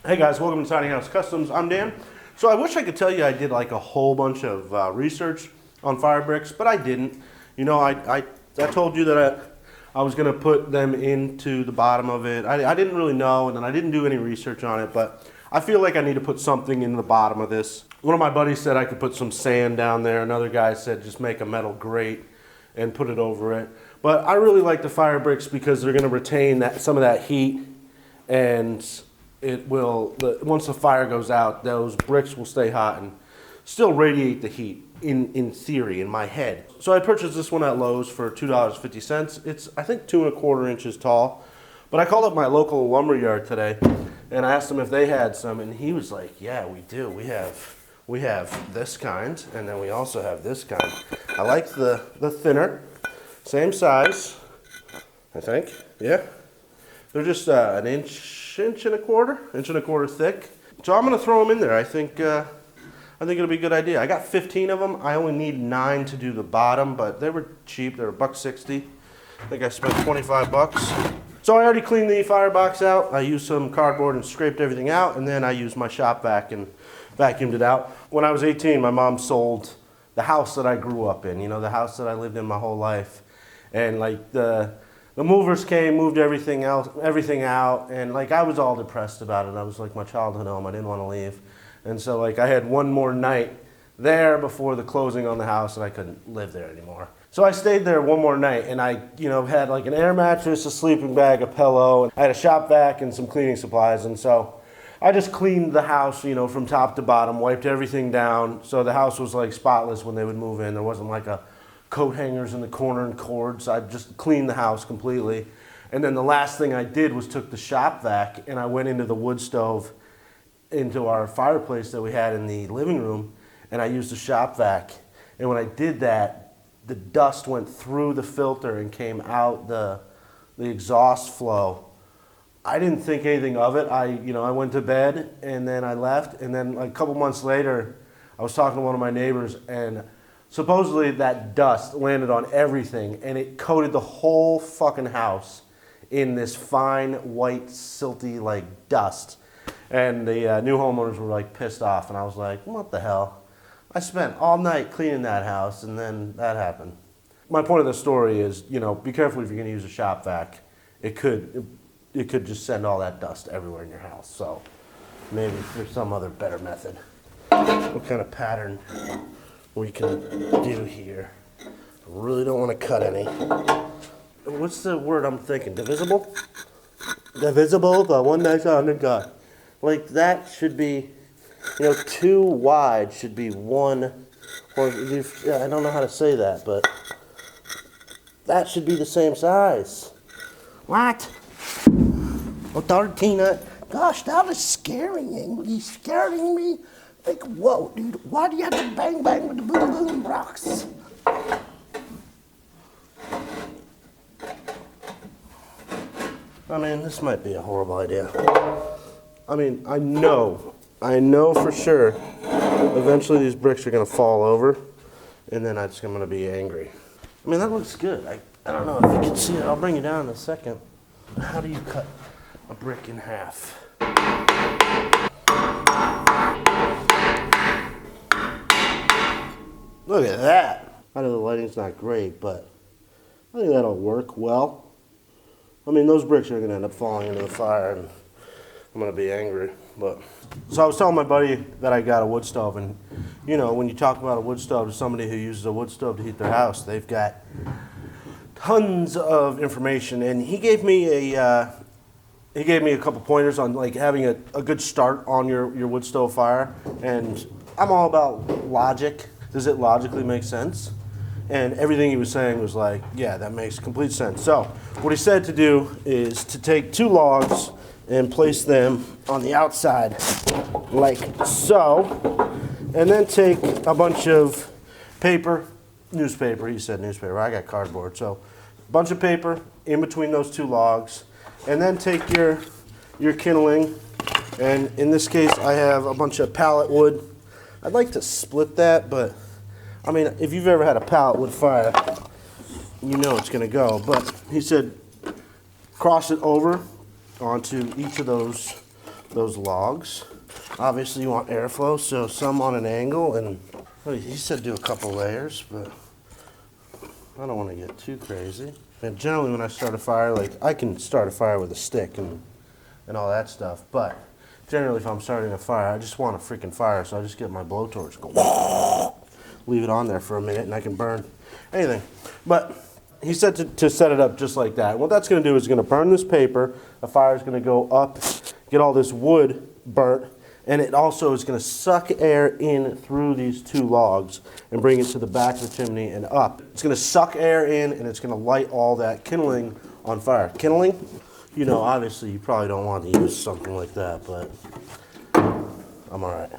Hey guys, welcome to Tiny House Customs. I'm Dan. So I wish I could tell you I did like a whole bunch of research on fire bricks, but I didn't. You know, I told you that I was going to put them into the bottom of it. I didn't really know, and then I didn't do any research on it, but I feel like I need to put something in the bottom of this. One of my buddies said I could put some sand down there. Another guy said just make a metal grate and put it over it. But I really like the fire bricks because they're going to retain some of that heat, and it will, once the fire goes out, those bricks will stay hot and still radiate the heat, in theory, in my head. So I purchased this one at Lowe's for $2.50. It's, I think, 2¼ inches tall. But I called up my local lumber yard today, and I asked them if they had some, and he was like, yeah, we do. We have this kind, and then we also have this kind. I like the thinner, same size, I think, yeah. They're just an inch and a quarter thick. So I'm gonna throw them in there. I think it'll be a good idea. I got 15 of them. I only need 9 to do the bottom, but they were cheap. They were $1.60. I think I spent 25 bucks. So I already cleaned the firebox out. I used some cardboard and scraped everything out, and then I used my shop vac and vacuumed it out. When I was 18, my mom sold the house that I grew up in, you know, the house that I lived in my whole life. And like the movers came, moved everything out, and like I was all depressed about it. I was like my childhood home. I didn't want to leave. And so like I had one more night there before the closing on the house, and I couldn't live there anymore. So I stayed there one more night, and I, had like an air mattress, a sleeping bag, a pillow, and I had a shop vac and some cleaning supplies. And so I just cleaned the house, from top to bottom, wiped everything down. So the house was like spotless when they would move in. There wasn't like a coat hangers in the corner and cords. I just cleaned the house completely. And then the last thing I did was took the shop vac and I went into the wood stove, into our fireplace that we had in the living room, and I used the shop vac. And when I did that, the dust went through the filter and came out the exhaust flow. I didn't think anything of it. I went to bed and then I left, and then like a couple months later, I was talking to one of my neighbors, and supposedly that dust landed on everything and it coated the whole fucking house in this fine white silty like dust. And the new homeowners were like pissed off, and I was like, what the hell? I spent all night cleaning that house and then that happened. My point of the story is, be careful if you're gonna use a shop vac. It could just send all that dust everywhere in your house. So maybe there's some other better method. What kind of pattern we can do here? I really don't want to cut any. What's the word I'm thinking? Divisible? Divisible by one nice under God. Like that should be, 2 wide should be 1, or I don't know how to say that, but that should be the same size. What? Oh, 13. Gosh, that is scaring. He's scaring me. Like, whoa, dude, why do you have to bang with the boom rocks? I mean, this might be a horrible idea. I mean, I know for sure eventually these bricks are going to fall over, and then I'm going to be angry. I mean, that looks good. I don't know if you can see it. I'll bring you down in a second. How do you cut a brick in half? Look at that. I know the lighting's not great, but I think that'll work well. I mean, those bricks are going to end up falling into the fire, and I'm going to be angry. So I was telling my buddy that I got a wood stove, and when you talk about a wood stove to somebody who uses a wood stove to heat their house, they've got tons of information, and he gave me a couple pointers on like having a good start on your wood stove fire. And I'm all about logic. Does it logically make sense? And everything he was saying was like, yeah, that makes complete sense. So what he said to do is to take 2 logs and place them on the outside like so, and then take a bunch of newspaper, he said newspaper, I got cardboard, so a bunch of paper in between those 2 logs, and then take your kindling, and in this case I have a bunch of pallet wood. I'd like to split that, but I mean, if you've ever had a pallet wood fire, you know it's gonna go. But he said cross it over onto each of those those logs. Obviously you want airflow, so some on an angle, and well, he said do a couple layers, but I don't want to get too crazy. And generally when I start a fire, like I can start a fire with a stick and all that stuff, but generally if I'm starting a fire, I just want a freaking fire, so I just get my blowtorch, go leave it on there for a minute, and I can burn anything. But he said to set it up just like that. What that's going to do is going to burn this paper, the fire is going to go up, get all this wood burnt, and it also is going to suck air in through these two logs and bring it to the back of the chimney and up. It's going to suck air in, and it's going to light all that kindling on fire. Kindling, you know, obviously you probably don't want to use something like that, but I'm all right.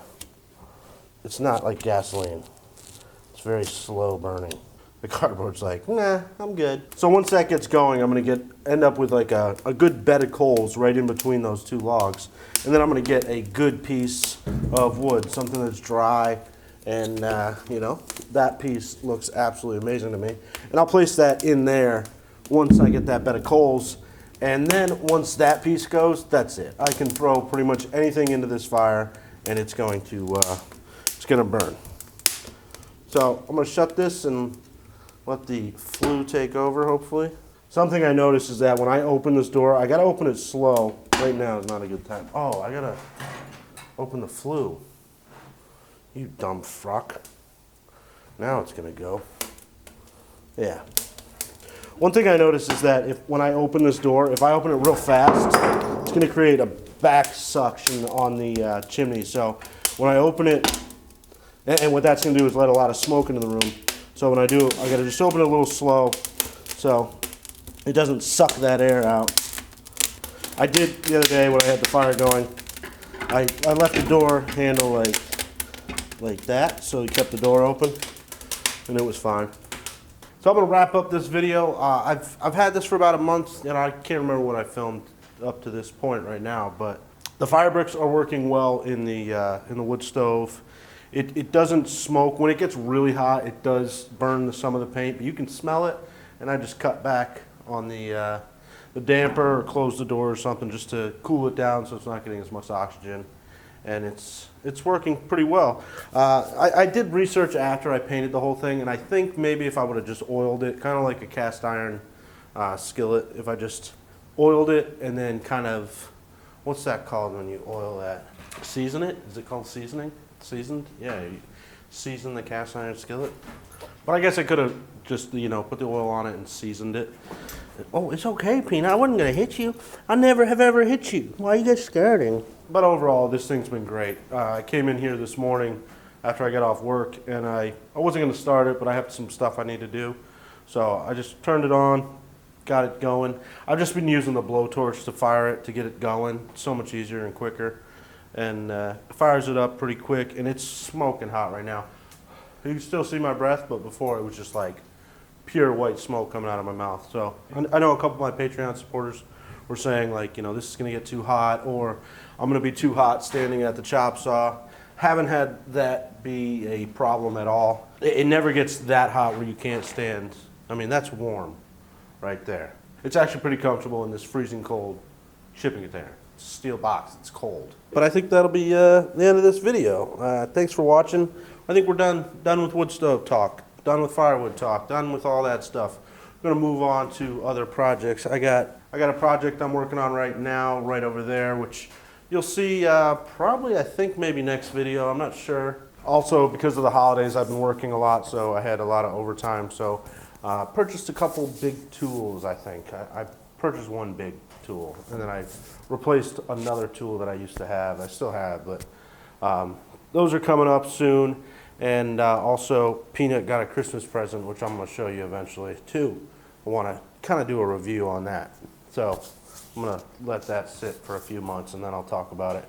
It's not like gasoline. It's very slow burning. The cardboard's like, nah, I'm good. So once that gets going, I'm gonna end up with like a good bed of coals right in between those two logs. And then I'm gonna get a good piece of wood, something that's dry, and you know, that piece looks absolutely amazing to me. And I'll place that in there once I get that bed of coals. And then once that piece goes, that's it. I can throw pretty much anything into this fire and it's gonna burn. So I'm gonna shut this and let the flue take over, hopefully. Something I noticed is that when I open this door, I gotta open it slow. Right now is not a good time. Oh, I gotta open the flue. You dumb fuck. Now it's gonna go. Yeah. One thing I noticed is that when I open this door, if I open it real fast, it's gonna create a back suction on the chimney. So when I open it, and what that's gonna do is let a lot of smoke into the room. So when I do, I gotta just open it a little slow so it doesn't suck that air out. I did the other day when I had the fire going, I left the door handle like that, so it kept the door open, and it was fine. So I'm gonna wrap up this video. I've had this for about a month, and I can't remember what I filmed up to this point right now, but the fire bricks are working well in the wood stove. It doesn't smoke. When it gets really hot, it does burn some of the paint, but you can smell it, and I just cut back on the damper or close the door or something just to cool it down so it's not getting as much oxygen, and it's working pretty well. I did research after I painted the whole thing, and I think maybe if I would have just oiled it, kind of like a cast iron skillet, if I just oiled it and then kind of, what's that called when you oil that? Season it? Is it called seasoning? Seasoned? Yeah, you season the cast iron skillet. But I guess I could have just, you know, put the oil on it and seasoned it. Oh, it's okay, Peanut. I wasn't going to hit you. I never have ever hit you. Why you get scared? But overall, this thing's been great. I came in here this morning after I got off work, and I wasn't going to start it, but I have some stuff I need to do. So I just turned it on, got it going. I've just been using the blowtorch to fire it to get it going. It's so much easier and quicker. And fires it up pretty quick, and it's smoking hot right now. You can still see my breath, but before it was just like pure white smoke coming out of my mouth. So I know a couple of my Patreon supporters were saying, like, you know, this is going to get too hot, or I'm going to be too hot standing at the chop saw. Haven't had that be a problem at all. It never gets that hot where you can't stand. I mean, that's warm right there. It's actually pretty comfortable in this freezing cold, shipping it there. It's a steel box, it's cold. But I think that'll be the end of this video. Thanks for watching. I think we're done with wood stove talk, done with firewood talk, done with all that stuff. We're gonna move on to other projects. I got a project I'm working on right now, right over there, which you'll see probably, I think maybe next video, I'm not sure. Also, because of the holidays, I've been working a lot, so I had a lot of overtime. So purchased a couple big tools, I think. I purchased one big tool, and then I replaced another tool that I used to have. I still have, but those are coming up soon. And also, Peanut got a Christmas present, which I'm going to show you eventually too. I want to kind of do a review on that. So I'm going to let that sit for a few months, and then I'll talk about it.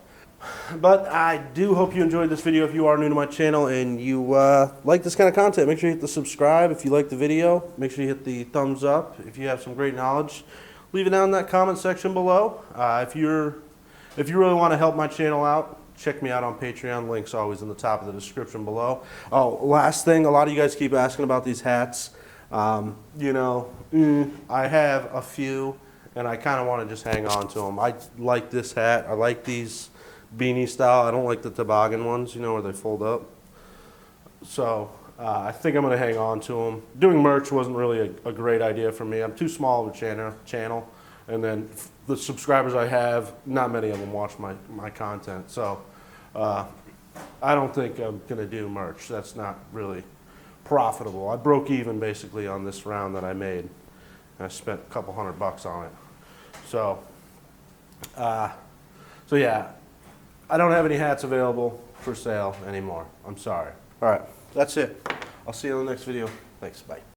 But I do hope you enjoyed this video. If you are new to my channel and you like this kind of content, make sure you hit the subscribe. If you like the video, make sure you hit the thumbs up. If you have some great knowledge, leave it down in that comment section below. If you really want to help my channel out, check me out on Patreon. Link's always in the top of the description below. Oh, last thing, a lot of you guys keep asking about these hats. You know, I have a few, and I kind of want to just hang on to them. I like this hat. I like these beanie style. I don't like the toboggan ones, you know, where they fold up. So I think I'm going to hang on to them. Doing merch wasn't really a great idea for me. I'm too small of a channel. And then the subscribers I have, not many of them watch my content. So I don't think I'm going to do merch. That's not really profitable. I broke even basically on this round that I made. I spent a couple $100 on it. So, so yeah, I don't have any hats available for sale anymore. I'm sorry. All right, that's it. I'll see you in the next video. Thanks, bye.